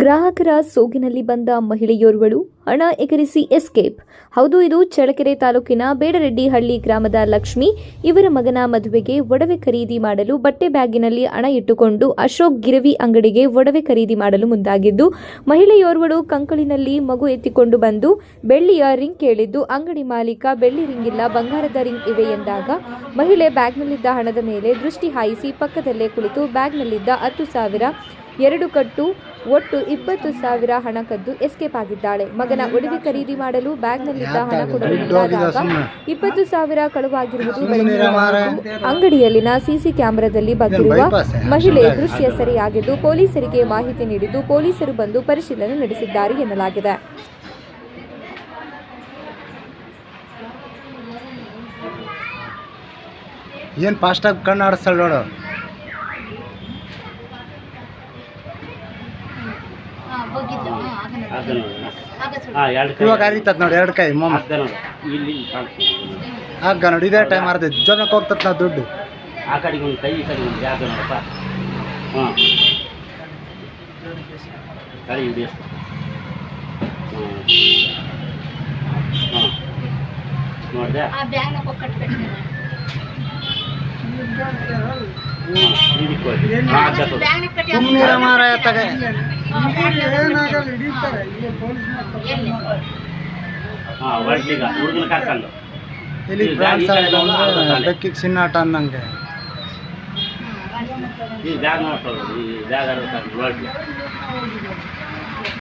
ಗ್ರಾಹಕರ ಸೋಗಿನಲ್ಲಿ ಬಂದ ಮಹಿಳೆಯೋರ್ವಳು ಹಣ ಎಗರಿಸಿ ಎಸ್ಕೇಪ್. ಹೌದು, ಇದು ಚಳ್ಳಕೆರೆ ತಾಲೂಕಿನ ಬೇಡರೆಡ್ಡಿಹಳ್ಳಿ ಗ್ರಾಮದ ಲಕ್ಷ್ಮಿ. ಇವರ ಮಗನ ಮದುವೆಗೆ ಒಡವೆ ಖರೀದಿ ಮಾಡಲು ಬಟ್ಟೆ ಬ್ಯಾಗಿನಲ್ಲಿ ಹಣ ಇಟ್ಟುಕೊಂಡು ಅಶೋಕ್ ಗಿರವಿ ಅಂಗಡಿಗೆ ಒಡವೆ ಖರೀದಿ ಮಾಡಲು ಮುಂದಾಗಿದ್ದು, ಮಹಿಳೆಯೋರ್ವಳು ಕಂಕಳಿನಲ್ಲಿ ಮಗು ಎತ್ತಿಕೊಂಡು ಬಂದು ಬೆಳ್ಳಿಯ ರಿಂಗ್ ಕೇಳಿದ್ದು, ಅಂಗಡಿ ಮಾಲೀಕ ಬೆಳ್ಳಿ ರಿಂಗ್ ಇಲ್ಲ, ಬಂಗಾರದ ರಿಂಗ್ ಇವೆ ಎಂದಾಗ ಮಹಿಳೆ ಬ್ಯಾಗ್ನಲ್ಲಿದ್ದ ಹಣದ ಮೇಲೆ ದೃಷ್ಟಿ ಹಾಯಿಸಿ ಪಕ್ಕದಲ್ಲೇ ಕುಳಿತು ಬ್ಯಾಗ್ನಲ್ಲಿದ್ದ 10,000 2 ಕಟ್ಟು ಒಟ್ಟು 20,000 ಹಣ ಕದ್ದು ಎಸ್ಕೇಪ್ ಆಗಿದ್ದಾಳೆ. ಮಗನ ಒಡವೆ ಖರೀದಿ ಮಾಡಲು ಬ್ಯಾಗ್ನಲ್ಲಿದ್ದ ಹಣ ಕೊಡಲು ಮುಂದಾದಾಗ 20,000 ಕಳುವಾಗಿರುವುದು ಬೆಳಕಿಗೆ ಬಂದಿದ್ದು, ಅಂಗಡಿಯಲ್ಲಿನ ಸಿಸಿ ಕ್ಯಾಮೆರಾದಲ್ಲಿ ಬಗ್ಗಿರುವ ಮಹಿಳೆ ದೃಶ್ಯ ಸೆರೆಯಾಗಿದ್ದು, ಪೊಲೀಸರಿಗೆ ಮಾಹಿತಿ ನೀಡಿದ್ದು, ಪೊಲೀಸರು ಬಂದು ಪರಿಶೀಲನೆ ನಡೆಸಿದ್ದಾರೆ ಎನ್ನಲಾಗಿದೆ. ಏನು ಫಾಸ್ಟಾಗಿ ಕಣ್ಣು ಆಡಿಸ್ತಾಳೆ ನೋಡು. ಇವಾಗ ಅರಿತತ್ ನೋಡಿ 2 ಕೈ ಮೊಮ್ಮ ಆಗ ನೋಡಿ ಇದೇ ಟೈಮ್ ಅರ್ಧೈತಿ ಜೋನಕ್ಕೆ ಹೋಗ್ತತ್ ನಾವು ದುಡ್ಡು ಆ ಕಡೆಗೆ ಒಂದು ಕೈ ಈ ಕಡೆಗೆ ಒಂದು ಜಾಗ ನೋಡಪ್ಪ. ಹಾಂ ಕೈ ಹಿಡಿ. ಹಾಂ ನೋಡಿದೆ ಸುಮ್ಮನೆ ಮಾರ ತಗ ಹುಡುಗನ ಕರ್ಕೊಂಡು ಇಲ್ಲಿ ಬೆಕ್ಕಿಗೆ ಸಿನ್ನಾಟ ಅನ್ನಂಗೆ ಈ ಬ್ಯಾಗ್ ನೋಡ್ತಾರೆ, ಈ ಬ್ಯಾಗ್ ನೋಡ್ಲಿ